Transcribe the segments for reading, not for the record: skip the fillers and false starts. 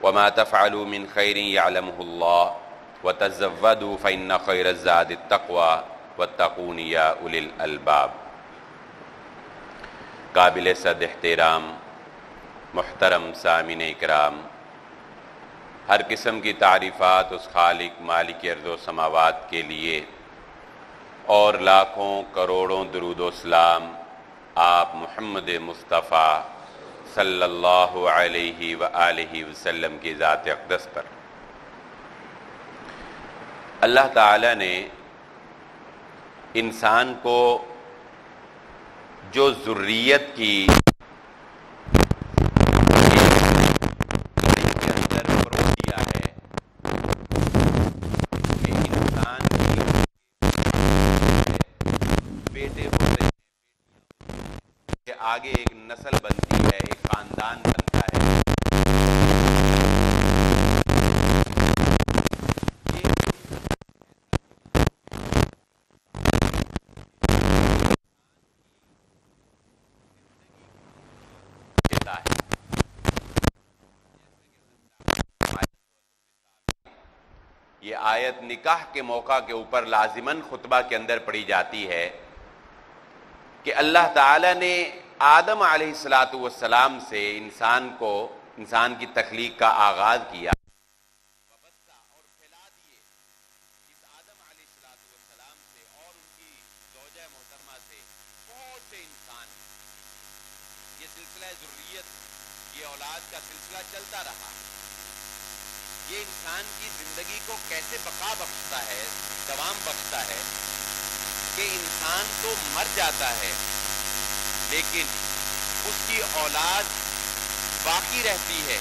وما تفعلوا من خير يعلمه الله وتزودوا فإن خير الزاد التقوى واتقون يا أولي الألباب۔ قابل صد احترام محترم سامعین اکرام، ہر قسم کی تعریفات اس خالق مالک ارض و سماوات کے لیے، اور لاکھوں کروڑوں درود و سلام آپ محمد مصطفیٰ صلی اللہ علیہ وآلہ وسلم کی ذات اقدس پر۔ اللہ تعالی نے انسان کو جو ذریت کی آگے ایک نسل بنتی ہے، ایک خاندان بنتا ہے۔ یہ آیت نکاح کے موقع کے اوپر لازماً خطبہ کے اندر پڑھی جاتی ہے کہ اللہ تعالی نے آدم علیہ السلام سے انسان کی تخلیق کا آغاز کیا اور پھیلا دیے اس آدم علیہ السلام سے اور ان کی زوجہ محترمہ سے بہت سے انسان۔ یہ سلسلہ ذریت، یہ اولاد کا سلسلہ چلتا رہا۔ یہ انسان کی زندگی کو کیسے بقا بخشتا ہے، دوام بخشتا ہے کہ انسان تو مر جاتا ہے لیکن اس کی اولاد باقی رہتی ہے،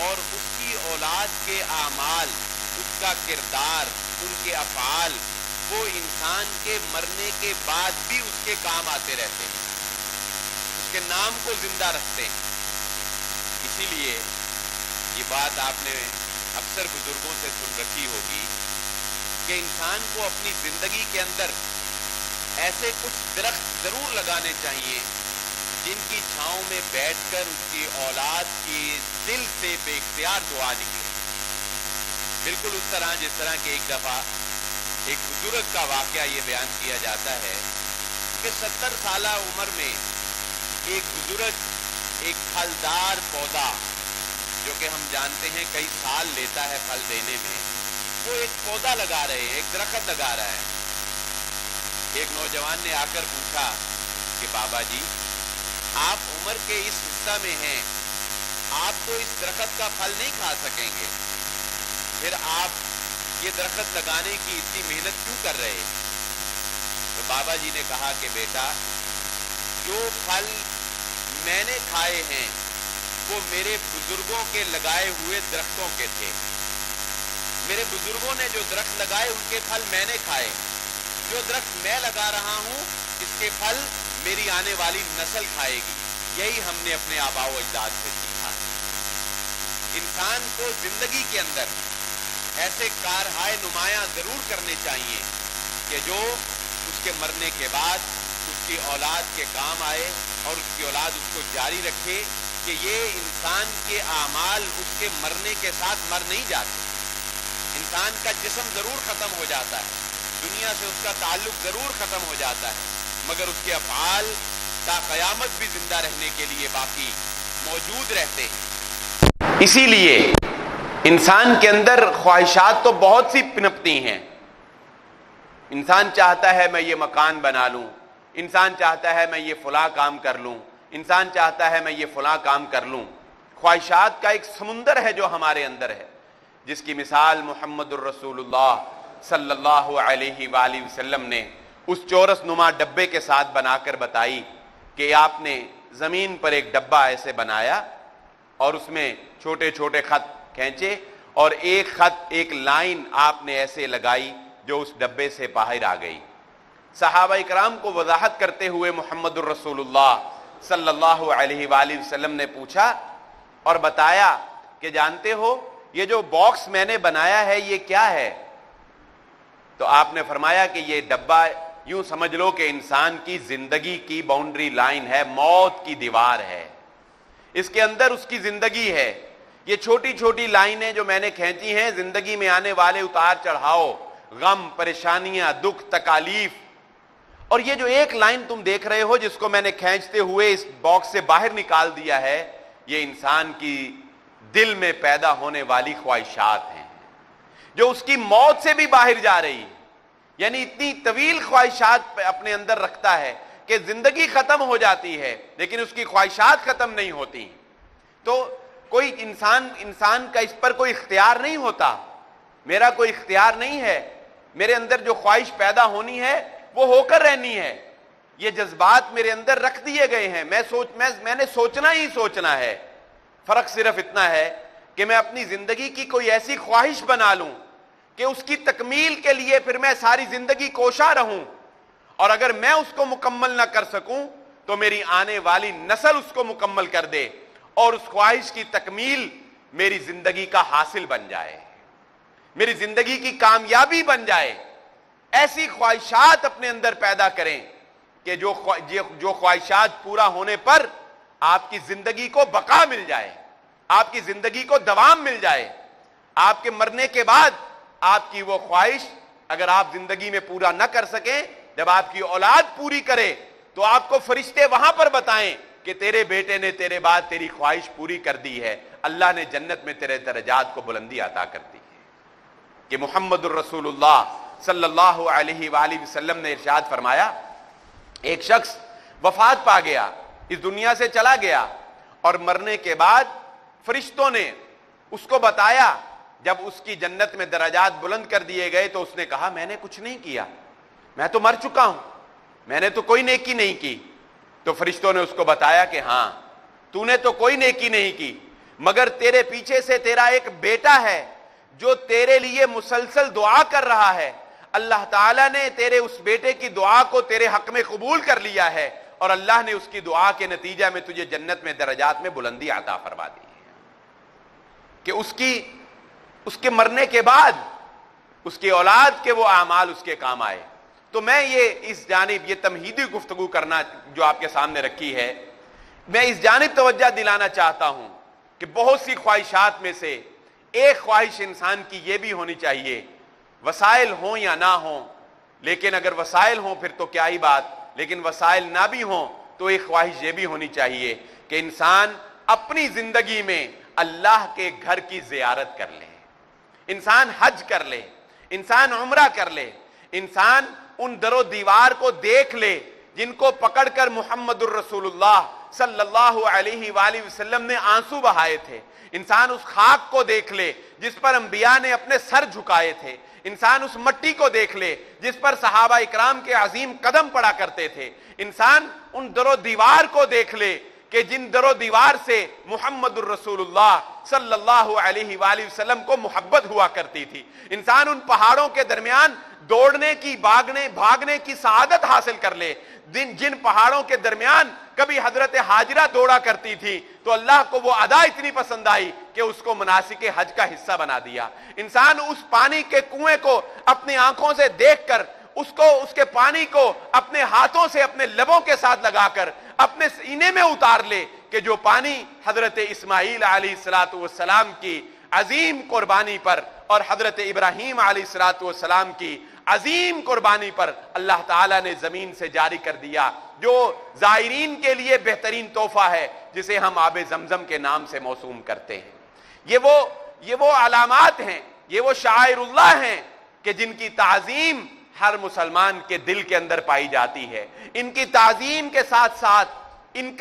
اور اس کی اولاد کے اعمال، اس کا کردار، ان کے افعال وہ انسان کے مرنے کے بعد بھی اس کے کام آتے رہتے ہیں، اس کے نام کو زندہ رکھتے ہیں۔ اسی لیے یہ بات آپ نے اکثر بزرگوں سے سن رکھی ہوگی کہ انسان کو اپنی زندگی کے اندر ایسے کچھ درخت ضرور لگانے چاہیے جن کی چھاؤں میں بیٹھ کر اس کی اولاد کی دل سے بے اختیار دعا نکلے۔ بالکل اس طرح جس طرح کہ ایک دفعہ ایک بزرگ کا واقعہ یہ بیان کیا جاتا ہے کہ 70 سالہ عمر میں ایک بزرگ ایک پھلدار پودا، جو کہ ہم جانتے ہیں کئی سال لیتا ہے پھل دینے میں، وہ ایک پودا لگا رہے ہیں، ایک درخت لگا رہا ہے۔ ایک نوجوان نے آ کر پوچھا کہ بابا جی، آپ عمر کے اس حصہ میں ہیں، آپ تو اس درخت کا پھل نہیں کھا سکیں گے، پھر آپ یہ درخت لگانے کی اتنی محنت کیوں کر رہے ہیں؟ تو بابا جی نے کہا کہ بیٹا، جو پھل میں نے کھائے ہیں وہ میرے بزرگوں کے لگائے ہوئے درختوں کے تھے۔ میرے بزرگوں نے جو درخت لگائے ان کے پھل میں نے کھائے، جو درخت میں لگا رہا ہوں اس کے پھل میری آنے والی نسل کھائے گی۔ یہی ہم نے اپنے آباء و اجداد سے سیکھا۔ انسان کو زندگی کے اندر ایسے کارہائے نمایاں ضرور کرنے چاہیے کہ جو اس کے مرنے کے بعد اس کی اولاد کے کام آئے اور اس کی اولاد اس کو جاری رکھے، کہ یہ انسان کے اعمال اس کے مرنے کے ساتھ مر نہیں جاتے۔ انسان کا جسم ضرور ختم ہو جاتا ہے، دنیا سے اس کا تعلق ضرور ختم ہو جاتا ہے، مگر اس کے افعال تا قیامت بھی زندہ رہنے کے لیے باقی موجود رہتے ہیں۔ اسی لیے انسان کے اندر خواہشات تو بہت سی پنپتی ہیں۔ انسان چاہتا ہے میں یہ مکان بنا لوں، انسان چاہتا ہے میں یہ فلاں کام کر لوں، انسان چاہتا ہے میں یہ فلاں کام کر لوں۔ خواہشات کا ایک سمندر ہے جو ہمارے اندر ہے، جس کی مثال محمد الرسول اللہ صلی اللہ علیہ وآلہ وسلم نے اس چورس نما ڈبے کے ساتھ بنا کر بتائی کہ آپ نے زمین پر ایک ڈبہ ایسے بنایا اور اس میں چھوٹے چھوٹے خط کھینچے، اور ایک خط، ایک لائن آپ نے ایسے لگائی جو اس ڈبے سے باہر آ گئی۔ صحابہ اکرام کو وضاحت کرتے ہوئے محمد الرسول اللہ صلی اللہ علیہ وآلہ وسلم نے پوچھا اور بتایا کہ جانتے ہو یہ جو باکس میں نے بنایا ہے یہ کیا ہے؟ تو آپ نے فرمایا کہ یہ ڈبہ یوں سمجھ لو کہ انسان کی زندگی کی باؤنڈری لائن ہے، موت کی دیوار ہے، اس کے اندر اس کی زندگی ہے، یہ چھوٹی چھوٹی لائنیں جو میں نے کھینچی ہیں، زندگی میں آنے والے اتار چڑھاؤ، غم، پریشانیاں، دکھ، تکالیف، اور یہ جو ایک لائن تم دیکھ رہے ہو جس کو میں نے کھینچتے ہوئے اس باکس سے باہر نکال دیا ہے، یہ انسان کی دل میں پیدا ہونے والی خواہشات ہیں جو اس کی موت سے بھی باہر جا رہی ہے. یعنی اتنی طویل خواہشات اپنے اندر رکھتا ہے کہ زندگی ختم ہو جاتی ہے لیکن اس کی خواہشات ختم نہیں ہوتی. تو کوئی انسان کا اس پر کوئی اختیار نہیں ہوتا، میرا کوئی اختیار نہیں ہے. میرے اندر جو خواہش پیدا ہونی ہے وہ ہو کر رہنی ہے. یہ جذبات میرے اندر رکھ دیے گئے ہیں، میں نے سوچنا ہی سوچنا ہے. فرق صرف اتنا ہے کہ میں اپنی زندگی کی کوئی ایسی خواہش بنا لوں کہ اس کی تکمیل کے لیے پھر میں ساری زندگی کوشاں رہوں، اور اگر میں اس کو مکمل نہ کر سکوں تو میری آنے والی نسل اس کو مکمل کر دے اور اس خواہش کی تکمیل میری زندگی کا حاصل بن جائے، میری زندگی کی کامیابی بن جائے. ایسی خواہشات اپنے اندر پیدا کریں کہ جو خواہشات پورا ہونے پر آپ کی زندگی کو بقا مل جائے، آپ کی زندگی کو دوام مل جائے. آپ کے مرنے کے بعد آپ کی وہ خواہش اگر آپ زندگی میں پورا نہ کر سکیں، جب آپ کی اولاد پوری کرے تو آپ کو فرشتے وہاں پر بتائیں کہ تیرے بیٹے نے تیرے بعد تیری خواہش پوری کر دی ہے، اللہ نے جنت میں تیرے درجات کو بلندی عطا کر دی ہے. کہ محمد الرسول اللہ صلی اللہ علیہ وآلہ وسلم نے ارشاد فرمایا، ایک شخص وفات پا گیا، اس دنیا سے چلا گیا، اور مرنے کے بعد فرشتوں نے اس کو بتایا، جب اس کی جنت میں درجات بلند کر دیے گئے تو اس نے کہا میں نے کچھ نہیں کیا، میں تو مر چکا ہوں، میں نے تو کوئی نیکی نہیں کی. تو فرشتوں نے اس کو بتایا کہ ہاں تو نے تو کوئی نیکی نہیں کی، مگر تیرے پیچھے سے تیرا ایک بیٹا ہے جو تیرے لیے مسلسل دعا کر رہا ہے. اللہ تعالیٰ نے تیرے اس بیٹے کی دعا کو تیرے حق میں قبول کر لیا ہے، اور اللہ نے اس کی دعا کے نتیجہ میں تجھے جنت میں درجات میں بلندی عطا فرما دی ہے. کہ اس کے مرنے کے بعد اس کی اولاد کے وہ اعمال اس کے کام آئے. تو میں اس جانب یہ تمہیدی گفتگو کرنا جو آپ کے سامنے رکھی ہے، میں اس جانب توجہ دلانا چاہتا ہوں کہ بہت سی خواہشات میں سے ایک خواہش انسان کی یہ بھی ہونی چاہیے، وسائل ہوں یا نہ ہوں، لیکن اگر وسائل ہوں پھر تو کیا ہی بات، لیکن وسائل نہ بھی ہوں تو ایک خواہش یہ بھی ہونی چاہیے کہ انسان اپنی زندگی میں اللہ کے گھر کی زیارت کر لے، انسان حج کر لے، انسان عمرہ کر لے، انسان ان در و دیوار کو دیکھ لے جن کو پکڑ کر محمد الرسول اللہ صلی اللہ علیہ وآلہ وسلم نے آنسو بہائے تھے. انسان اس خاک کو دیکھ لے جس پر انبیاء نے اپنے سر جھکائے تھے. انسان اس مٹی کو دیکھ لے جس پر صحابہ اکرام کے عظیم قدم پڑا کرتے تھے. انسان ان در و دیوار کو دیکھ لے کہ جن در و دیوار سے محمد الرسول اللہ صلی اللہ علیہ وآلہ وسلم کو محبت ہوا کرتی تھی. انسان ان پہاڑوں کے درمیان دوڑنے کی، بھاگنے کی سعادت حاصل کر لے جن پہاڑوں کے درمیان کبھی حضرت ہاجرہ دوڑا کرتی تھی تو اللہ کو وہ ادا اتنی پسند آئی کہ اس کو مناسک حج کا حصہ بنا دیا. انسان اس پانی کے کنویں کو اپنی آنکھوں سے دیکھ کر اس کے پانی کو اپنے ہاتھوں سے اپنے لبوں کے ساتھ لگا کر اپنے سینے میں اتار لے کہ جو پانی حضرت اسماعیل علیہ السلام کی عظیم قربانی پر اور حضرت ابراہیم علیہ السلام کی عظیم قربانی پر اللہ تعالیٰ نے زمین سے جاری کر دیا، جو زائرین کے لیے بہترین تحفہ ہے جسے ہم آب زمزم کے نام سے موسوم کرتے ہیں. یہ وہ علامات ہیں، یہ وہ شعائر اللہ ہیں کہ جن کی تعظیم ہر مسلمان کے دل کے اندر پائی جاتی ہے. ان کی تعظیم کے ساتھ ساتھ ان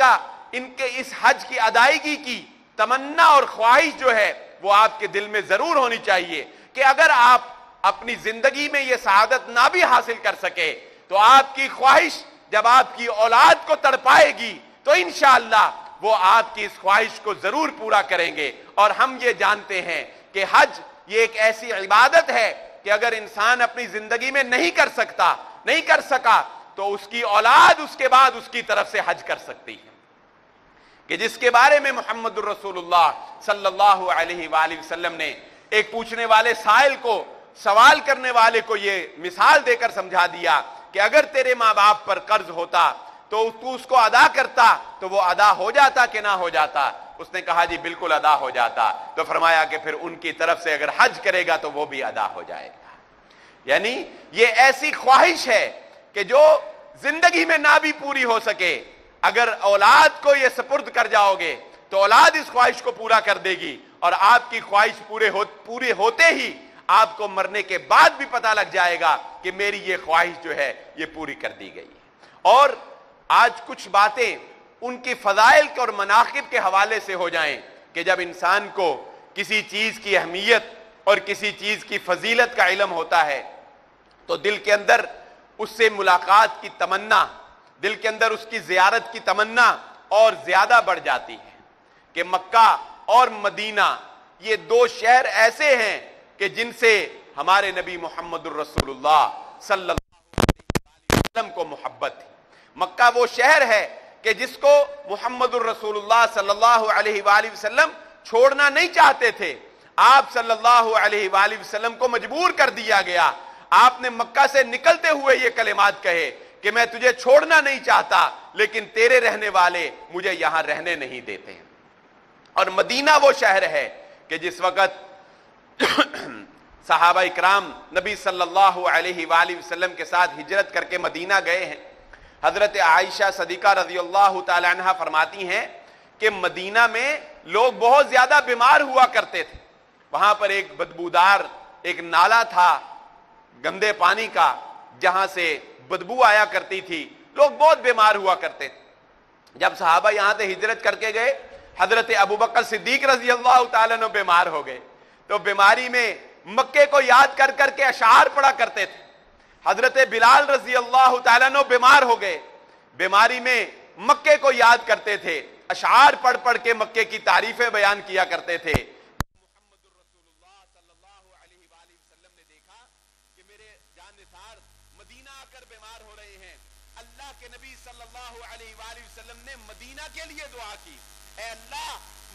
کے اس حج کی ادائیگی کی تمنا اور خواہش جو ہے وہ آپ کے دل میں ضرور ہونی چاہیے کہ اگر آپ اپنی زندگی میں یہ سعادت نہ بھی حاصل کر سکے تو آپ کی خواہش جب آپ کی اولاد کو تڑپائے گی تو انشاءاللہ وہ آپ کی اس خواہش کو ضرور پورا کریں گے. اور ہم یہ جانتے ہیں کہ حج یہ ایک ایسی عبادت ہے کہ اگر انسان اپنی زندگی میں نہیں کر سکا تو اس کی اولاد اس کے بعد اس کی طرف سے حج کر سکتی ہے. کہ جس کے بارے میں محمد الرسول اللہ صلی اللہ علیہ وآلہ وسلم نے ایک پوچھنے والے سائل کو، سوال کرنے والے کو یہ مثال دے کر سمجھا دیا کہ اگر تیرے ماں باپ پر قرض ہوتا تو تو اس کو ادا کرتا تو وہ ادا ہو جاتا کہ نہ ہو جاتا. اس نے کہا جی بالکل ادا ہو جاتا، تو فرمایا کہ پھر ان کی طرف سے اگر حج کرے گا تو وہ بھی ادا ہو جائے گا۔ یعنی یہ ایسی خواہش ہے کہ جو زندگی میں نہ بھی پوری ہو سکے، اگر اولاد کو یہ سپرد کر جاؤ گے تو اولاد اس خواہش کو پورا کر دے گی، اور آپ کی خواہش پورے ہوتے ہی آپ کو مرنے کے بعد بھی پتہ لگ جائے گا کہ میری یہ خواہش جو ہے یہ پوری کر دی گئی ہے۔ اور آج کچھ باتیں ان کی فضائل اور مناقب کے حوالے سے ہو جائیں کہ جب انسان کو کسی چیز کی اہمیت اور کسی چیز کی فضیلت کا علم ہوتا ہے تو دل کے اندر اس سے ملاقات کی تمنا، دل کے اندر اس کی زیارت کی تمنا اور زیادہ بڑھ جاتی ہے کہ مکہ اور مدینہ یہ دو شہر ایسے ہیں کہ جن سے ہمارے نبی محمد الرسول اللہ صلی اللہ علیہ وسلم کو محبت تھی۔ مکہ وہ شہر ہے کہ جس کو محمد الرسول اللہ صلی اللہ علیہ وآلہ وسلم چھوڑنا نہیں چاہتے تھے، آپ صلی اللہ علیہ وآلہ وسلم کو مجبور کر دیا گیا۔ آپ نے مکہ سے نکلتے ہوئے یہ کلمات کہے کہ میں تجھے چھوڑنا نہیں چاہتا لیکن تیرے رہنے والے مجھے یہاں رہنے نہیں دیتے ہیں۔ اور مدینہ وہ شہر ہے کہ جس وقت صحابہ اکرام نبی صلی اللہ علیہ وآلہ وسلم کے ساتھ ہجرت کر کے مدینہ گئے ہیں، حضرت عائشہ صدیقہ رضی اللہ تعالی عنہ فرماتی ہیں کہ مدینہ میں لوگ بہت زیادہ بیمار ہوا کرتے تھے، وہاں پر ایک بدبودار ایک نالا تھا گندے پانی کا جہاں سے بدبو آیا کرتی تھی، لوگ بہت بیمار ہوا کرتے تھے۔ جب صحابہ یہاں سے ہجرت کر کے گئے، حضرت ابوبکر صدیق رضی اللہ تعالیٰ عنہ بیمار ہو گئے، تو بیماری میں مکے کو یاد کر کر کے اشعار پڑھا کرتے تھے۔ حضرت بلال رضی اللہ تعالیٰ عنہ بیمار ہو گئے، بیماری میں مکے کو یاد کرتے تھے، اشعار پڑھ پڑھ کے مکے کی تعریفیں بیان کیا کرتے تھے۔ محمد الرسول اللہ صلی اللہ علیہ وآلہ وسلم نے دیکھا کہ میرے جانثار مدینہ آ کر بیمار ہو رہے ہیں، اللہ کے نبی صلی اللہ علیہ وآلہ وسلم نے مدینہ کے لیے دعا کی، اے اللہ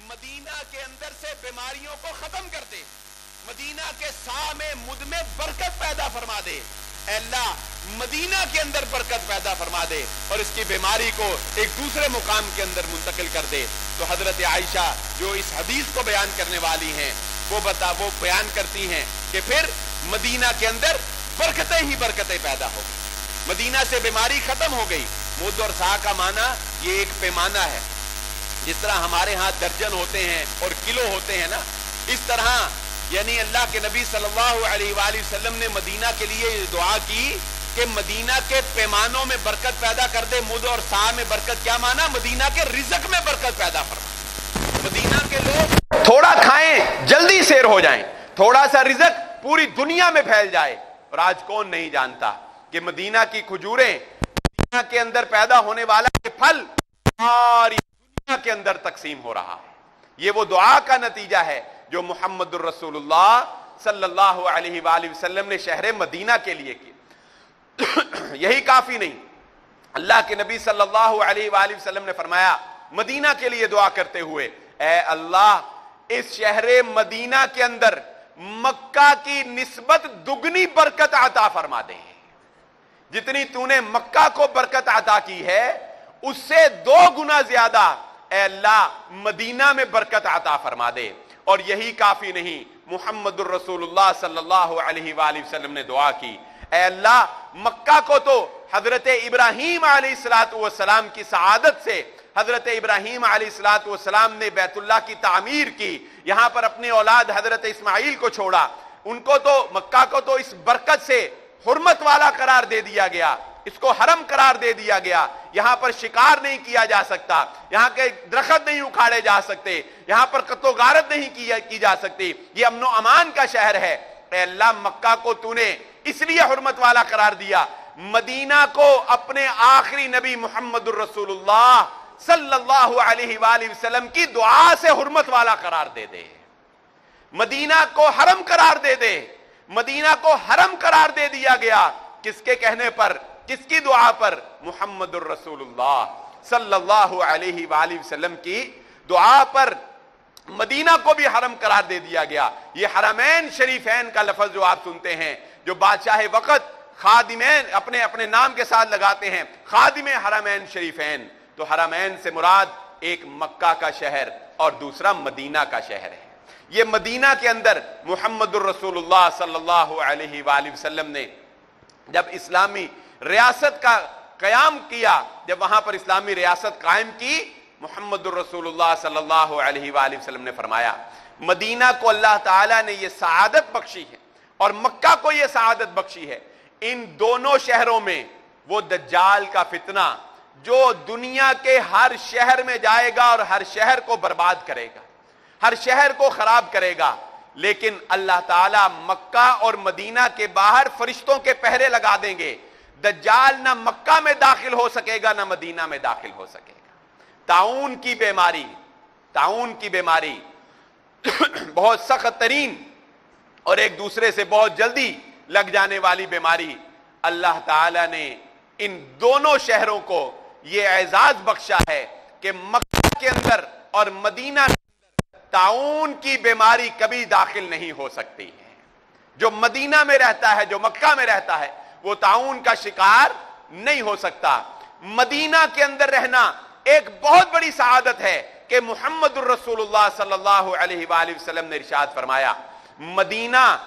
مدینہ کے اندر سے بیماریوں کو ختم کر دے، مدینہ کے سا میں مد میں برکت پیدا فرما دے، اے اللہ مدینہ کے اندر برکت پیدا فرما دے اور اس کی بیماری کو ایک دوسرے مقام کے اندر منتقل کر دے۔ تو حضرت عائشہ جو اس حدیث کو بیان کرنے والی ہیں وہ بیان کرتی ہیں کہ پھر مدینہ کے اندر برکتیں ہی برکتیں پیدا ہو گئی، مدینہ سے بیماری ختم ہو گئی۔ مد اور سا کا معنی یہ ایک پیمانہ ہے، جس طرح ہمارے ہاں درجن ہوتے ہیں اور کلو ہوتے ہیں نا، اس طرح یعنی اللہ کے نبی صلی اللہ علیہ وآلہ وسلم نے مدینہ کے لیے دعا کی کہ مدینہ کے پیمانوں میں برکت پیدا کر دے۔ مد اور سا میں برکت کیا مانا؟ مدینہ کے رزق میں برکت پیدا فرما، مدینہ کے لوگ تھوڑا کھائیں جلدی سیر ہو جائیں، تھوڑا سا رزق پوری دنیا میں پھیل جائے۔ اور آج کون نہیں جانتا کہ مدینہ کی کھجوریں، مدینہ کے اندر پیدا ہونے والا یہ پھل ساری دنیا کے اندر تقسیم ہو رہا ہے۔ یہ وہ دعا کا نتیجہ ہے جو محمد الرسول اللہ صلی اللہ علیہ وآلہ وسلم نے شہر مدینہ کے لیے کی۔ یہی کافی نہیں، اللہ کے نبی صلی اللہ علیہ وآلہ وسلم نے فرمایا مدینہ کے لیے دعا کرتے ہوئے، اے اللہ اس شہر مدینہ کے اندر مکہ کی نسبت دگنی برکت عطا فرما دے، جتنی تو نے مکہ کو برکت عطا کی ہے اس سے 2 گنا زیادہ اے اللہ مدینہ میں برکت عطا فرما دے۔ اور یہی کافی نہیں، محمد الرسول اللہ صلی اللہ علیہ وآلہ وسلم نے دعا کی، اے اللہ مکہ کو تو حضرت ابراہیم علیہ السلام کی سعادت سے، حضرت ابراہیم علیہ السلام نے بیت اللہ کی تعمیر کی، یہاں پر اپنی اولاد حضرت اسماعیل کو چھوڑا، ان کو تو مکہ کو تو اس برکت سے حرمت والا قرار دے دیا گیا، اس کو حرم قرار دے دیا گیا، یہاں پر شکار نہیں کیا جا سکتا، یہاں کے درخت نہیں اکھاڑے جا سکتے، یہاں پر قتل و غارت نہیں کی جا سکتی، یہ امن و امان کا شہر ہے۔ اے اللہ مکہ کو تو نے اس لیے حرمت والا قرار دیا، مدینہ کو اپنے آخری نبی محمد الرسول اللہ صلی اللہ علیہ وآلہ وسلم کی دعا سے حرمت والا قرار دے دے، مدینہ کو حرم قرار دے دے، مدینہ کو حرم قرار دے دیا گیا، کس کے کہنے پر، کس کی دعا پر؟ محمد الرسول اللہ صلی اللہ علیہ وآلہ وسلم کی دعا پر مدینہ کو بھی حرم قرار دے دیا گیا۔ یہ حرمین شریفین کا لفظ جو آپ سنتے ہیں، جو بادشاہ وقت خادمین اپنے نام کے ساتھ لگاتے ہیں، خادم حرمین شریفین، تو حرمین سے مراد ایک مکہ کا شہر اور دوسرا مدینہ کا شہر ہے. یہ مدینہ کے اندر محمد الرسول اللہ صلی اللہ علیہ وآلہ وسلم نے جب اسلامی ریاست کا قیام کیا، جب وہاں پر اسلامی ریاست قائم کی، محمد الرسول اللہ صلی اللہ علیہ وآلہ وسلم نے فرمایا مدینہ کو اللہ تعالیٰ نے یہ سعادت بخشی ہے اور مکہ کو یہ سعادت بخشی ہے، ان دونوں شہروں میں وہ دجال کا فتنہ جو دنیا کے ہر شہر میں جائے گا اور ہر شہر کو برباد کرے گا، ہر شہر کو خراب کرے گا، لیکن اللہ تعالیٰ مکہ اور مدینہ کے باہر فرشتوں کے پہرے لگا دیں گے. دجال نہ مکہ میں داخل ہو سکے گا نہ مدینہ میں داخل ہو سکے گا. طاعون کی بیماری بہت سخت ترین اور ایک دوسرے سے بہت جلدی لگ جانے والی بیماری، اللہ تعالیٰ نے ان دونوں شہروں کو یہ اعزاز بخشا ہے کہ مکہ کے اندر اور مدینہ کے اندر طاعون کی بیماری کبھی داخل نہیں ہو سکتی ہے. جو مدینہ میں رہتا ہے، جو مکہ میں رہتا ہے، وہ طاعون کا شکار نہیں ہو سکتا. مدینہ کے اندر رہنا ایک بہت بڑی سعادت ہے کہ محمد الرسول اللہ صلی اللہ علیہ وآلہ وسلم نے ارشاد فرمایا مدینہ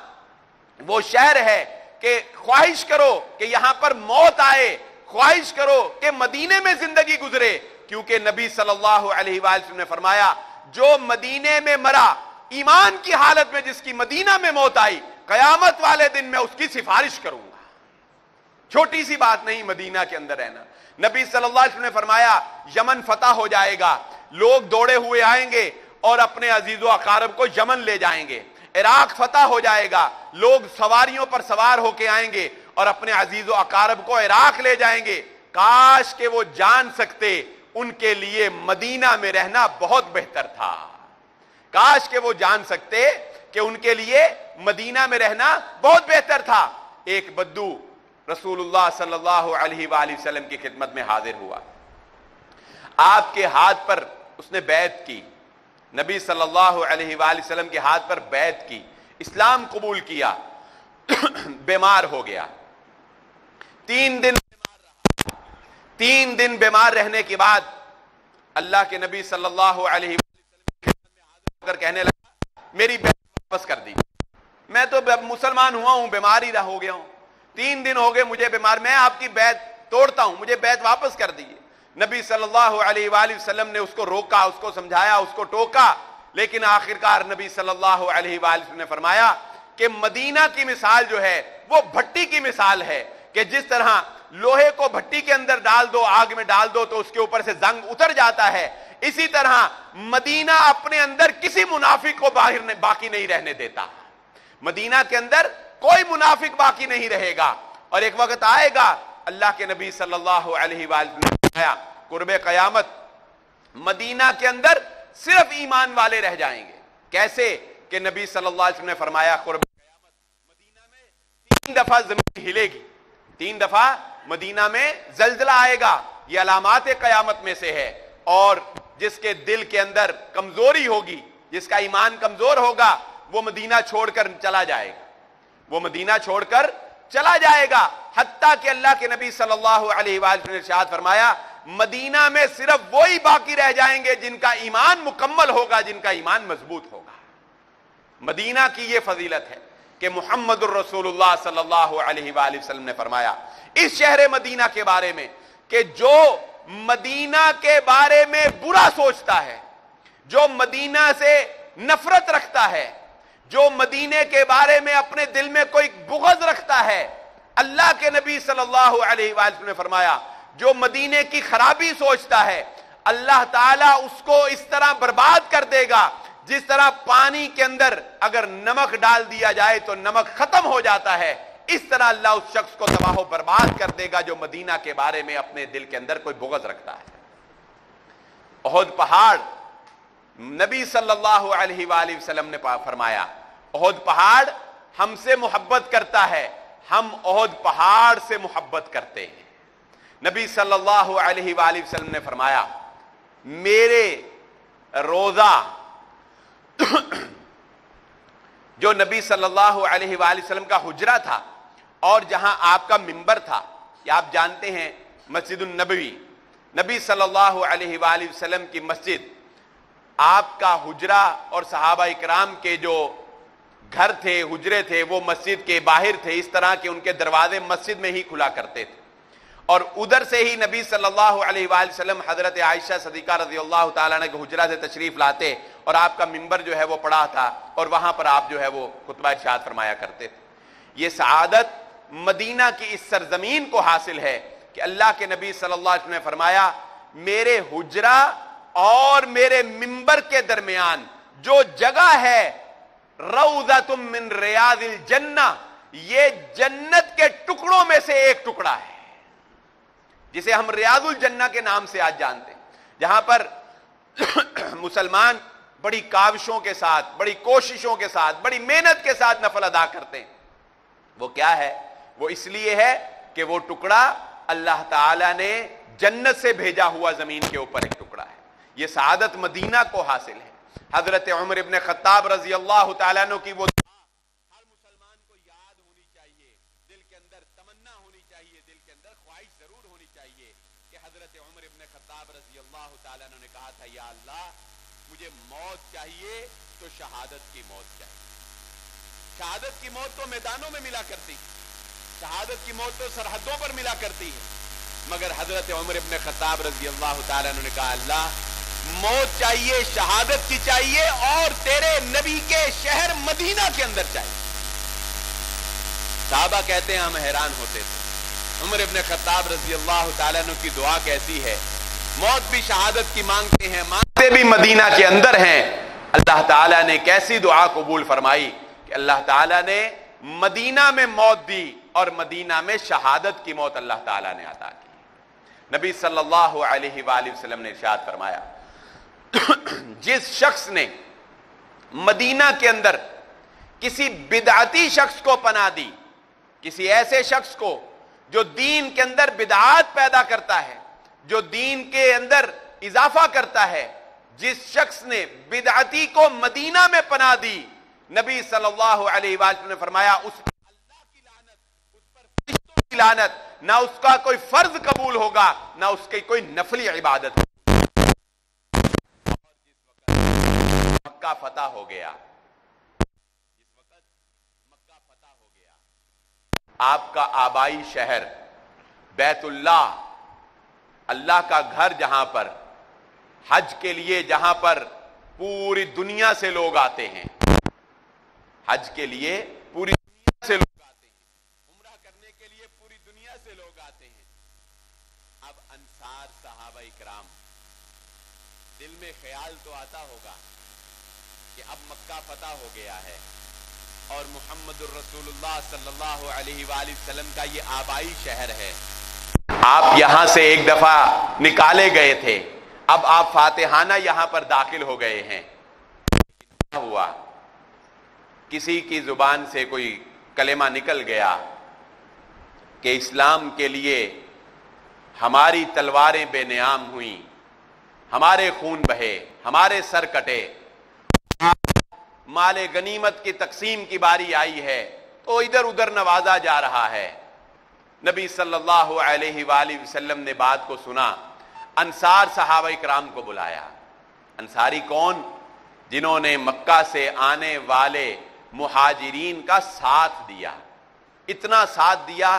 وہ شہر ہے کہ خواہش کرو کہ یہاں پر موت آئے، خواہش کرو کہ مدینے میں زندگی گزرے، کیونکہ نبی صلی اللہ علیہ وآلہ وسلم نے فرمایا جو مدینے میں مرا، ایمان کی حالت میں جس کی مدینہ میں موت آئی، قیامت والے دن میں اس کی سفارش کروں گا. چھوٹی سی بات نہیں مدینہ کے اندر رہنا. نبی صلی اللہ علیہ وسلم نے فرمایا یمن فتح ہو جائے گا، لوگ دوڑے ہوئے آئیں گے اور اپنے عزیز و اقارب کو یمن لے جائیں گے. عراق فتح ہو جائے گا، لوگ سواریوں پر سوار ہو کے آئیں گے اور اپنے عزیز و اقارب کو عراق لے جائیں گے. کاش کہ وہ جان سکتے ان کے لیے مدینہ میں رہنا بہت بہتر تھا. کاش کہ وہ جان سکتے کہ ان کے لیے مدینہ میں رہنا بہت بہتر تھا. ایک بدو رسول اللہ صلی اللہ علیہ وآلہ وسلم کی خدمت میں حاضر ہوا، آپ کے ہاتھ پر اس نے بیعت کی، نبی صلی اللہ علیہ وآلہ وسلم کے ہاتھ پر بیعت کی، اسلام قبول کیا. بیمار ہو گیا، 3 دن بیمار رہنے کے بعد اللہ کے نبی صلی اللہ علیہ وسلم کی خدمت میں حاضر ہو کر کہنے لگا میری بیعت واپس کر دی، میں تو مسلمان ہوا ہوں، بیمار ہی ہو گیا ہوں، 3 دن ہو گئے مجھے بیمار، میں آپ کی بیعت توڑتا ہوں، مجھے بیعت واپس کر دیجیے. نبی صلی اللہ علیہ وآلہ وسلم نے اس کو روکا، اس کو سمجھایا، اس کو ٹوکا، لیکن آخرکار نبی صلی اللہ علیہ وآلہ وسلم نے فرمایا کہ مدینہ کی مثال جو ہے وہ بھٹی کی مثال ہے کہ جس طرح لوہے کو بھٹی کے اندر ڈال دو، آگ میں ڈال دو تو اس کے اوپر سے زنگ اتر جاتا ہے، اسی طرح مدینہ اپنے اندر کسی منافق کو باقی نہیں رہنے دیتا. مدینہ کے اندر کوئی منافق باقی نہیں رہے گا، اور ایک وقت آئے گا اللہ کے نبی صلی اللہ علیہ وآلہ وسلم نے فرمایا قرب قیامت مدینہ کے اندر صرف ایمان والے رہ جائیں گے. کیسے کہ نبی صلی اللہ علیہ وسلم نے فرمایا قرب قیامت مدینہ میں 3 دفعہ زمین ہلے گی، 3 دفعہ مدینہ میں زلزلہ آئے گا، یہ علامات قیامت میں سے ہے. اور جس کے دل کے اندر کمزوری ہوگی، جس کا ایمان کمزور ہوگا، وہ مدینہ چھوڑ کر چلا جائے گا، وہ مدینہ چھوڑ کر چلا جائے گا. حتیٰ کہ اللہ کے نبی صلی اللہ علیہ وآلہ وسلم نے ارشاد فرمایا مدینہ میں صرف وہی باقی رہ جائیں گے جن کا ایمان مکمل ہوگا، جن کا ایمان مضبوط ہوگا. مدینہ کی یہ فضیلت ہے کہ محمد الرسول اللہ صلی اللہ علیہ وآلہ وسلم نے فرمایا اس شہر مدینہ کے بارے میں کہ جو مدینہ کے بارے میں برا سوچتا ہے، جو مدینہ سے نفرت رکھتا ہے، جو مدینے کے بارے میں اپنے دل میں کوئی بغض رکھتا ہے، اللہ کے نبی صلی اللہ علیہ وآلہ وسلم نے فرمایا جو مدینے کی خرابی سوچتا ہے اللہ تعالیٰ اس کو اس طرح برباد کر دے گا جس طرح پانی کے اندر اگر نمک ڈال دیا جائے تو نمک ختم ہو جاتا ہے، اس طرح اللہ اس شخص کو تباہ و برباد کر دے گا جو مدینہ کے بارے میں اپنے دل کے اندر کوئی بغض رکھتا ہے. احد پہاڑ، نبی صلی اللہ علیہ وآلہ وسلم نے فرمایا احد پہاڑ ہم سے محبت کرتا ہے، ہم احد پہاڑ سے محبت کرتے ہیں. نبی صلی اللہ علیہ وآلہ وسلم نے فرمایا میرے روزہ جو نبی صلی اللہ علیہ وآلہ وسلم کا حجرہ تھا اور جہاں آپ کا منبر تھا، یہ آپ جانتے ہیں مسجد النبوی، نبی صلی اللہ علیہ وآلہ وسلم کی مسجد، آپ کا حجرہ اور صحابہ اکرام کے جو گھر تھے، حجرے تھے، وہ مسجد کے باہر تھے، اس طرح کہ ان کے دروازے مسجد میں ہی کھلا کرتے تھے، اور ادھر سے ہی نبی صلی اللہ علیہ وآلہ وسلم حضرت عائشہ صدیقہ رضی اللہ تعالیٰ عنہ کے حجرہ سے تشریف لاتے، اور آپ کا منبر جو ہے وہ پڑا تھا، اور وہاں پر آپ جو ہے وہ خطبہ ارشاد فرمایا کرتے تھے۔ یہ سعادت مدینہ کی اس سرزمین کو حاصل ہے کہ اللہ کے نبی صلی اللہ علیہ وسلم نے فرمایا، میرے حجرہ اور میرے منبر کے درمیان جو جگہ ہے روضۃ من ریاض الجنہ، یہ جنت کے ٹکڑوں میں سے ایک ٹکڑا ہے، جسے ہم ریاض الجنہ کے نام سے آج جانتے ہیں، جہاں پر مسلمان بڑی کاوشوں کے ساتھ، بڑی کوششوں کے ساتھ، بڑی محنت کے ساتھ نفل ادا کرتے ہیں۔ وہ کیا ہے؟ وہ اس لیے ہے کہ وہ ٹکڑا اللہ تعالی نے جنت سے بھیجا ہوا زمین کے اوپر ایک ٹکڑا ہے۔ یہ سعادت مدینہ کو حاصل ہے۔ حضرت عمر ابن خطاب رضی اللہ تعالیٰ عنہ کی وہ دعا ہر مسلمان کو یاد ہونی چاہیے، دل کے اندر تمنا ہونی چاہیے، دل کے اندر خواہش ضرور ہونی چاہیے کہ حضرت عمر ابن خطاب رضی اللہ تعالیٰ عنہ نے کہا تھا، یا اللہ مجھے موت چاہیے تو شہادت کی موت چاہیے۔ شہادت کی موت تو میدانوں میں ملا کرتی ہے، شہادت کی موت تو سرحدوں پر ملا کرتی ہے، مگر حضرت عمر ابن خطاب رضی اللہ تعالیٰ عنہ نے کہا، اللہ موت چاہیے، شہادت کی چاہیے، اور تیرے نبی کے شہر مدینہ کے اندر چاہیے۔ صحابہ کہتے ہیں ہم حیران ہوتے تھے، عمر ابن خطاب رضی اللہ تعالیٰ عنہ کی دعا کیسی ہے، موت بھی شہادت کی مانگتے ہیں، مانگتے بھی مدینہ کے اندر ہیں۔ اللہ تعالیٰ نے کیسی دعا قبول فرمائی کہ اللہ تعالیٰ نے مدینہ میں موت دی، اور مدینہ میں شہادت کی موت اللہ تعالیٰ نے عطا کی۔ نبی صلی اللہ علیہ وآلہ وسلم نے ارشاد فرمایا، جس شخص نے مدینہ کے اندر کسی بدعتی شخص کو پناہ دی، کسی ایسے شخص کو جو دین کے اندر بدعات پیدا کرتا ہے، جو دین کے اندر اضافہ کرتا ہے، جس شخص نے بدعتی کو مدینہ میں پناہ دی، نبی صلی اللہ علیہ وآلہ نے فرمایا اس پر اللہ کی لعنت، اس پر فرشتوں کی لعنت، نہ اس کا کوئی فرض قبول ہوگا، نہ اس کی کوئی نفلی عبادت ہوگی۔ اور جس وقت مکہ فتح ہو گیا، جس وقت مکہ فتح ہو گیا، آپ کا آبائی شہر بیت اللہ، اللہ کا گھر، جہاں پر حج کے لیے، جہاں پر پوری دنیا سے لوگ آتے ہیں، حج کے لیے پوری دنیا سے لوگ آتے ہیں، عمرہ کرنے کے لیے پوری دنیا سے لوگ آتے ہیں۔ اب انصار صحابہ اکرام، دل میں خیال تو آتا ہوگا کہ اب مکہ فتح ہو گیا ہے، اور محمد الرسول اللہ صلی اللہ علیہ وآلہ وسلم کا یہ آبائی شہر ہے، آپ یہاں سے ایک دفعہ نکالے گئے تھے، اب آپ فاتحانہ یہاں پر داخل ہو گئے ہیں۔ کیا ہوا؟ کسی کی زبان سے کوئی کلمہ نکل گیا کہ اسلام کے لیے ہماری تلواریں بے نیام ہوئیں، ہمارے خون بہے، ہمارے سر کٹے، مال غنیمت کی تقسیم کی باری آئی ہے تو ادھر ادھر نوازا جا رہا ہے۔ نبی صلی اللہ علیہ وآلہ وسلم نے بات کو سنا، انصار صحابہ اکرام کو بلایا۔ انصاری کون؟ جنہوں نے مکہ سے آنے والے مہاجرین کا ساتھ دیا، اتنا ساتھ دیا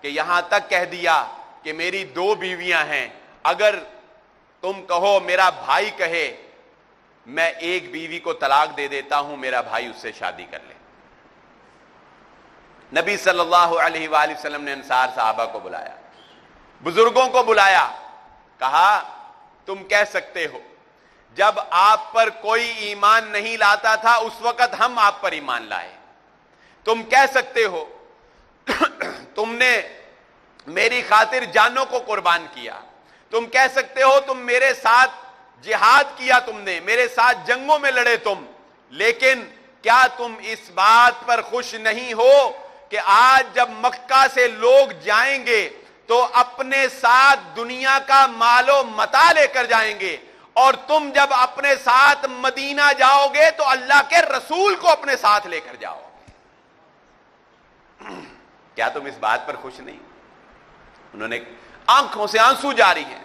کہ یہاں تک کہہ دیا کہ میری 2 بیویاں ہیں، اگر تم کہو، میرا بھائی کہے، میں ایک بیوی کو طلاق دے دیتا ہوں، میرا بھائی اس سے شادی کر لے۔ نبی صلی اللہ علیہ وآلہ وسلم نے انصار صحابہ کو بلایا، بزرگوں کو بلایا، کہا تم کہہ سکتے ہو جب آپ پر کوئی ایمان نہیں لاتا تھا اس وقت ہم آپ پر ایمان لائے، تم کہہ سکتے ہو تم نے میری خاطر جانوں کو قربان کیا، تم کہہ سکتے ہو تم میرے ساتھ جہاد کیا، تم نے میرے ساتھ جنگوں میں لڑے تم، لیکن کیا تم اس بات پر خوش نہیں ہو کہ آج جب مکہ سے لوگ جائیں گے تو اپنے ساتھ دنیا کا مال و متاع لے کر جائیں گے، اور تم جب اپنے ساتھ مدینہ جاؤ گے تو اللہ کے رسول کو اپنے ساتھ لے کر جاؤ، کیا تم اس بات پر خوش نہیں؟ انہوں نے آنکھوں سے آنسو جاری ہیں،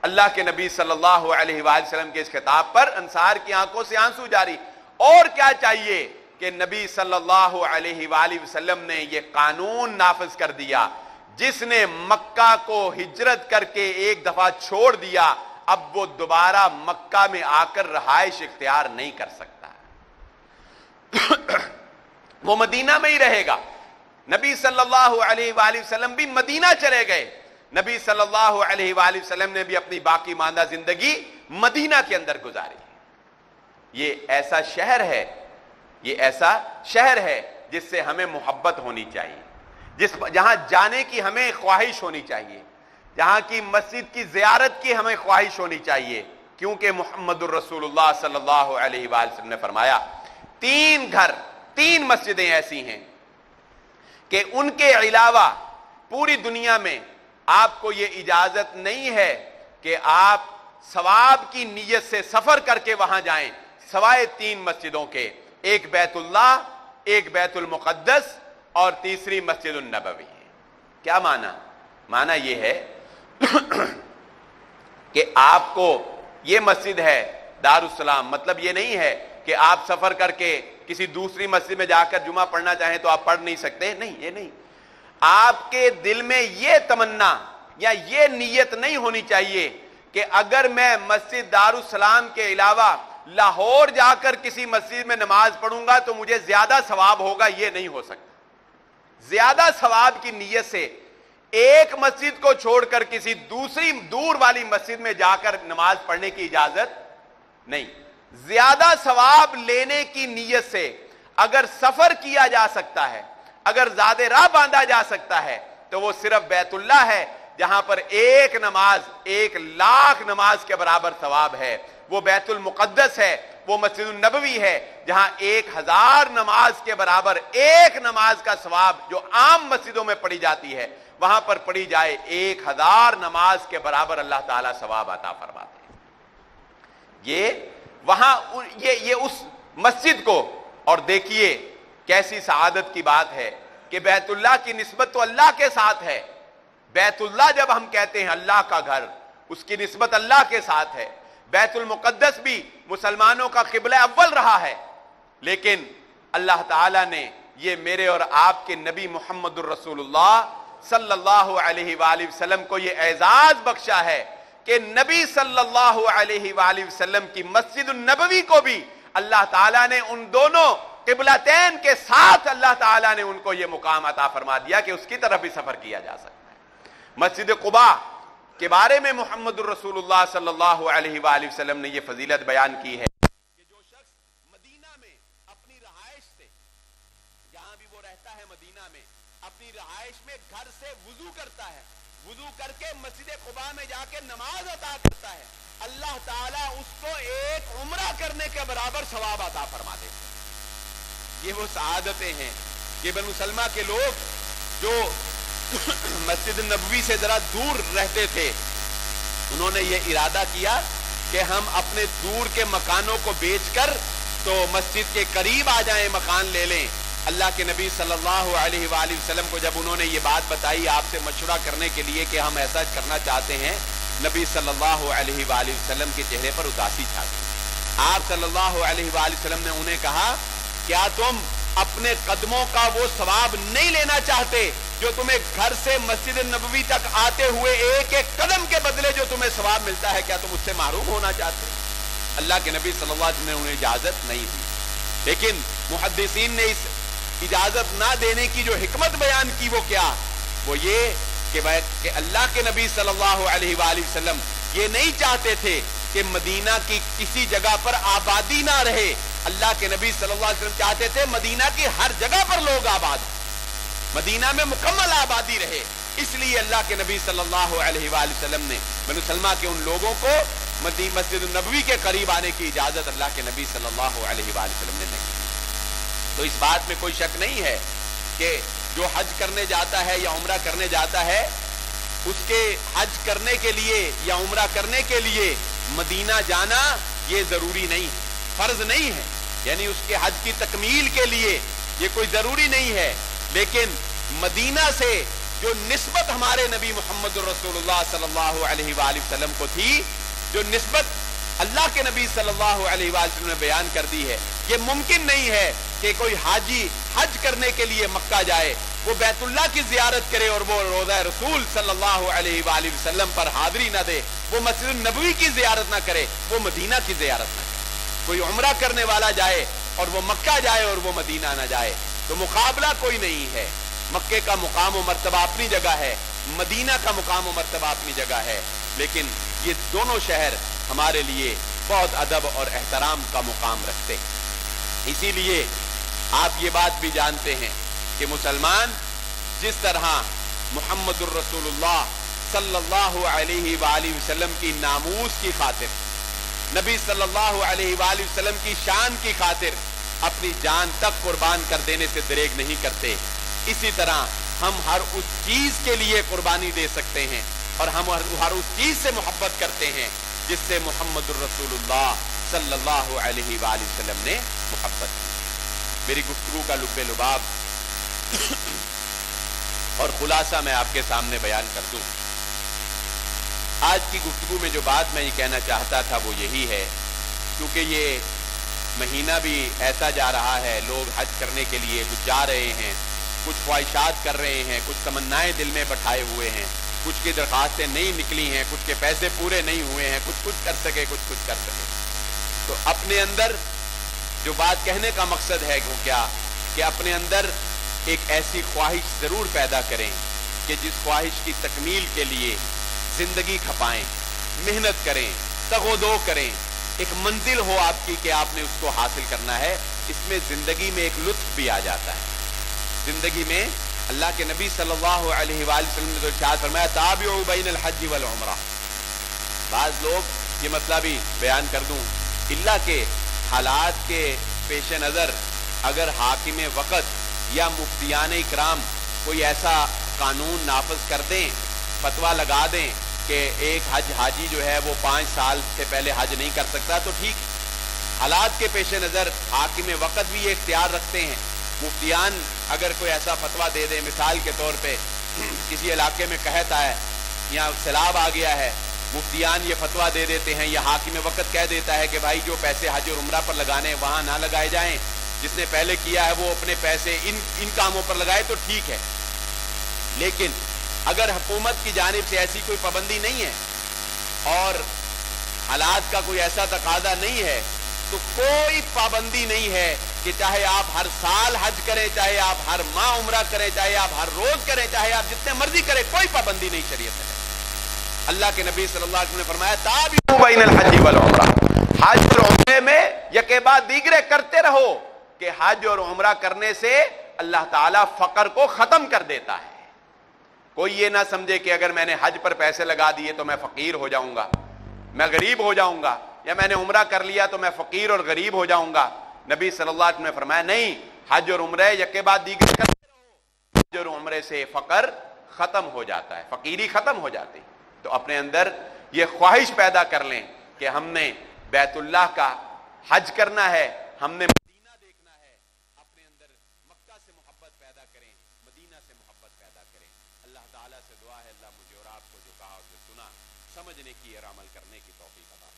اللہ کے نبی صلی اللہ علیہ وآلہ وسلم کے اس خطاب پر انصار کی آنکھوں سے آنسو جاری. اور کیا چاہیے کہ نبی صلی اللہ علیہ وآلہ وسلم نے یہ قانون نافذ کر دیا. جس نے مکہ کو ہجرت کر کے ایک دفعہ چھوڑ دیا اب وہ دوبارہ مکہ میں آ کر رہائش اختیار نہیں کر سکتا. وہ مدینہ میں ہی رہے گا. نبی صلی اللہ علیہ وآلہ وسلم بھی مدینہ چلے گئے. نبی صلی اللہ علیہ وآلہ وسلم نے بھی اپنی باقی ماندہ زندگی مدینہ کے اندر گزاری. یہ ایسا شہر ہے، یہ ایسا شہر ہے جس سے ہمیں محبت ہونی چاہیے، جہاں جانے کی ہمیں خواہش ہونی چاہیے، جہاں کی مسجد کی زیارت کی ہمیں خواہش ہونی چاہیے. کیونکہ محمد الرسول اللہ صلی اللہ علیہ وآلہ وسلم نے فرمایا 3 مسجدیں ایسی ہیں کہ ان کے علاوہ پوری دنیا میں آپ کو یہ اجازت نہیں ہے کہ آپ ثواب کی نیت سے سفر کر کے وہاں جائیں سوائے 3 مسجدوں کے. ایک بیت اللہ، ایک بیت المقدس اور تیسری مسجد النبوی. کیا معنی یہ ہے کہ آپ کو یہ مسجد ہے دارالسلام، مطلب یہ نہیں ہے کہ آپ سفر کر کے کسی دوسری مسجد میں جا کر جمعہ پڑھنا چاہیں تو آپ پڑھ نہیں سکتے. نہیں، یہ نہیں. آپ کے دل میں یہ تمنا یا یہ نیت نہیں ہونی چاہیے کہ اگر میں مسجد دارالسلام کے علاوہ لاہور جا کر کسی مسجد میں نماز پڑھوں گا تو مجھے زیادہ ثواب ہوگا. یہ نہیں ہو سکتا. زیادہ ثواب کی نیت سے ایک مسجد کو چھوڑ کر کسی دوسری دور والی مسجد میں جا کر نماز پڑھنے کی اجازت نہیں. زیادہ ثواب لینے کی نیت سے اگر سفر کیا جا سکتا ہے، اگر زاد راہ باندھا جا سکتا ہے تو وہ صرف بیت اللہ ہے جہاں پر ایک نماز 1,00,000 نماز کے برابر ثواب ہے. وہ بیت المقدس ہے، وہ مسجد النبوی ہے جہاں 1,000 نماز کے برابر ایک نماز کا ثواب جو عام مسجدوں میں پڑھی جاتی ہے وہاں پر پڑھی جائے 1,000 نماز کے برابر اللہ تعالیٰ ثواب عطا فرماتے ہیں. یہ اس مسجد کو، اور دیکھیے کیسی سعادت کی بات ہے کہ بیت اللہ کی نسبت تو اللہ کے ساتھ ہے. بیت اللہ جب ہم کہتے ہیں اللہ کا گھر، اس کی نسبت اللہ کے ساتھ ہے. بیت المقدس بھی مسلمانوں کا قبلہ اول رہا ہے، لیکن اللہ تعالیٰ نے یہ میرے اور آپ کے نبی محمد الرسول اللہ صلی اللہ علیہ وآلہ وسلم کو یہ اعزاز بخشا ہے کہ نبی صلی اللہ علیہ وآلہ وسلم کی مسجد النبوی کو بھی اللہ تعالیٰ نے ان دونوں قبلتین کے ساتھ اللہ تعالیٰ نے ان کو یہ مقام عطا فرما دیا کہ اس کی طرف بھی سفر کیا جا سکتا ہے. مسجد قباء کے بارے میں محمد الرسول اللہ صلی اللہ علیہ وآلہ وسلم نے یہ فضیلت بیان کی ہے کہ جو شخص مدینہ میں اپنی رہائش سے، جہاں بھی وہ رہتا ہے مدینہ میں، اپنی رہائش میں گھر سے وضو کرتا ہے، وضو کر کے مسجد قباء میں جا کے نماز ادا کرتا ہے، اللہ تعالیٰ اس کو ایک عمرہ کرنے کے برابر ثواب عطا فرما دیتے ہیں. یہ وہ سعادتیں ہیں کہ بنو سلمہ کے لوگ جو مسجد نبوی سے ذرا دور رہتے تھے، انہوں نے یہ ارادہ کیا کہ ہم اپنے دور کے مکانوں کو بیچ کر تو مسجد کے قریب آ جائیں، مکان لے لیں. اللہ کے نبی صلی اللہ علیہ وآلہ وسلم کو جب انہوں نے یہ بات بتائی آپ سے مشورہ کرنے کے لیے کہ ہم ایسا کرنا چاہتے ہیں، نبی صلی اللہ علیہ وآلہ وسلم کے چہرے پر اداسی چھا گئی. آپ صلی اللہ علیہ وآلہ وسلم نے انہیں کہا کیا تم اپنے قدموں کا وہ ثواب نہیں لینا چاہتے جو تمہیں گھر سے مسجد نبوی تک آتے ہوئے ایک ایک قدم کے بدلے جو تمہیں ثواب ملتا ہے، کیا تم اس سے محروم ہونا چاہتے؟ اللہ کے نبی صلی اللہ علیہ وسلم نے انہیں اجازت نہیں دی. لیکن محدثین نے اس اجازت نہ دینے کی جو حکمت بیان کی وہ کیا؟ وہ یہ کہ اللہ کے نبی صلی اللہ علیہ وآلہ وسلم یہ نہیں چاہتے تھے کہ مدینہ کی کسی جگہ پر آبادی نہ رہے. اللہ کے نبی صلی اللہ علیہ وسلم چاہتے تھے مدینہ کی ہر جگہ پر لوگ آباد، مدینہ میں مکمل آبادی رہے. اس لیے اللہ کے نبی صلی اللہ علیہ وآلہ وسلم نے بنو سلمہ کے ان لوگوں کو مسجد النبوی کے قریب آنے کی اجازت اللہ کے نبی صلی اللہ علیہ وآلہ وسلم نے نہیں دی. تو اس بات میں کوئی شک نہیں ہے کہ جو حج کرنے جاتا ہے یا عمرہ کرنے جاتا ہے، اس کے حج کرنے کے لیے یا عمرہ کرنے کے لیے مدینہ جانا یہ ضروری نہیں ہے، فرض نہیں ہے. یعنی اس کے حج کی تکمیل کے لیے یہ کوئی ضروری نہیں ہے. لیکن مدینہ سے جو نسبت ہمارے نبی محمد الرسول اللہ صلی اللہ علیہ وآلہ وسلم کو تھی، جو نسبت اللہ کے نبی صلی اللہ علیہ وآلہ وسلم نے بیان کر دی ہے، یہ ممکن نہیں ہے کہ کوئی حاجی حج کرنے کے لیے مکہ جائے، وہ بیت اللہ کی زیارت کرے اور وہ روضہ رسول صلی اللہ علیہ وآلہ وسلم پر حاضری نہ دے، وہ مسجد النبوی کی زیارت نہ کرے، وہ مدینہ کی زیارت نہ کرے۔ کوئی عمرہ کرنے والا جائے اور وہ مکہ جائے اور وہ مدینہ نہ جائے تو مقابلہ کوئی نہیں ہے۔ مکے کا مقام و مرتبہ اپنی جگہ ہے، مدینہ کا مقام و مرتبہ اپنی جگہ ہے، لیکن یہ دونوں شہر ہمارے لیے بہت ادب اور احترام کا مقام رکھتے ہیں۔ اسی لیے آپ یہ بات بھی جانتے ہیں کہ مسلمان جس طرح محمد الرسول اللہ صلی اللہ علیہ وآلہ وسلم کی ناموس کی خاطر، نبی صلی اللہ علیہ وآلہ وسلم کی شان کی خاطر اپنی جان تک قربان کر دینے سے دریغ نہیں کرتے، اسی طرح ہم ہر اس چیز کے لیے قربانی دے سکتے ہیں اور ہم ہر اس چیز سے محبت کرتے ہیں جس سے محمد الرسول اللہ صلی اللہ علیہ وآلہ وسلم نے محبت کی۔ میری گفتگو کا لب لباب اور خلاصہ میں آپ کے سامنے بیان کر دوں۔ آج کی گفتگو میں جو بات میں یہ کہنا چاہتا تھا وہ یہی ہے، کیونکہ یہ مہینہ بھی ایسا جا رہا ہے، لوگ حج کرنے کے لیے کچھ جا رہے ہیں، کچھ خواہشات کر رہے ہیں، کچھ تمنائیں دل میں بٹھائے ہوئے ہیں، کچھ کی درخواستیں نہیں نکلی ہیں، کچھ کے پیسے پورے نہیں ہوئے ہیں، کچھ کر سکے، کچھ کر سکے۔ تو اپنے اندر جو بات کہنے کا مقصد ہے وہ کیا کہ اپنے اندر ایک ایسی خواہش ضرور پیدا کریں کہ جس خواہش کی تکمیل کے لیے زندگی کھپائیں، محنت کریں، تگ و دو کریں، ایک منزل ہو آپ کی کہ آپ نے اس کو حاصل کرنا ہے۔ اس میں زندگی میں ایک لطف بھی آ جاتا ہے۔ زندگی میں اللہ کے نبی صلی اللہ علیہ وآلہ وسلم نے تو ارشاد فرمایا تابعوا بین الحج والعمرہ۔ بعض لوگ یہ مسئلہ بھی بیان کر دوں، اللہ کے حالات کے پیش نظر اگر حاکم وقت یا مفتیان اکرام کوئی ایسا قانون نافذ کر دیں، فتویٰ لگا دیں کہ ایک حاجی جو ہے وہ 5 سال سے پہلے حج نہیں کر سکتا تو ٹھیک ہے۔ حالات کے پیش نظر حاکم وقت بھی یہ اختیار رکھتے ہیں۔ مفتیان اگر کوئی ایسا فتویٰ دے دیں، مثال کے طور پہ کسی علاقے میں قحط آیا یا سیلاب آ گیا ہے، مفتیان یہ فتویٰ دے دیتے ہیں یا حاکم وقت کہہ دیتا ہے کہ بھائی جو پیسے حج اور عمرہ پر لگانے وہاں نہ لگائے جائیں، جس نے پہلے کیا ہے وہ اپنے پیسے ان کاموں پر لگائے تو ٹھیک ہے۔ لیکن اگر حکومت کی جانب سے ایسی کوئی پابندی نہیں ہے اور حالات کا کوئی ایسا تقاضا نہیں ہے تو کوئی پابندی نہیں ہے کہ چاہے آپ ہر سال حج کریں، چاہے آپ ہر ماہ عمرہ کریں، چاہے آپ ہر روز کریں، چاہے آپ جتنے مرضی کریں، کوئی پابندی نہیں شریعت میں۔ اللہ کے نبی صلی اللہ علیہ وسلم نے فرمایا تابعوا بین الحج والعمرہ، حج اور عمرے میں یکے بعد دیگرے کرتے رہو کہ حج اور عمرہ کرنے سے اللہ تعالیٰ فقر کو ختم کر دیتا ہے۔ کوئی یہ نہ سمجھے کہ اگر میں نے حج پر پیسے لگا دیے تو میں فقیر ہو جاؤں گا، میں غریب ہو جاؤں گا، یا میں نے عمرہ کر لیا تو میں فقیر اور غریب ہو جاؤں گا۔ نبی صلی اللہ علیہ وسلم نے فرمایا نہیں، حج اور عمرے یکے بعد دیگرے کرتے رہو، حج اور عمرے سے فقر ختم ہو جاتا ہے، فقیری ختم ہو جاتی۔ تو اپنے اندر یہ خواہش پیدا کر لیں کہ ہم نے بیت اللہ کا حج کرنا ہے، ہم نے مدینہ دیکھنا ہے، اپنے اندر مکہ سے محبت پیدا کریں، مدینہ سے محبت پیدا کریں۔ اللہ تعالیٰ سے دعا ہے اللہ مجھے اور آپ کو جو کہا اور جو سنا سمجھنے کی اور عمل کرنے کی توفیق عطا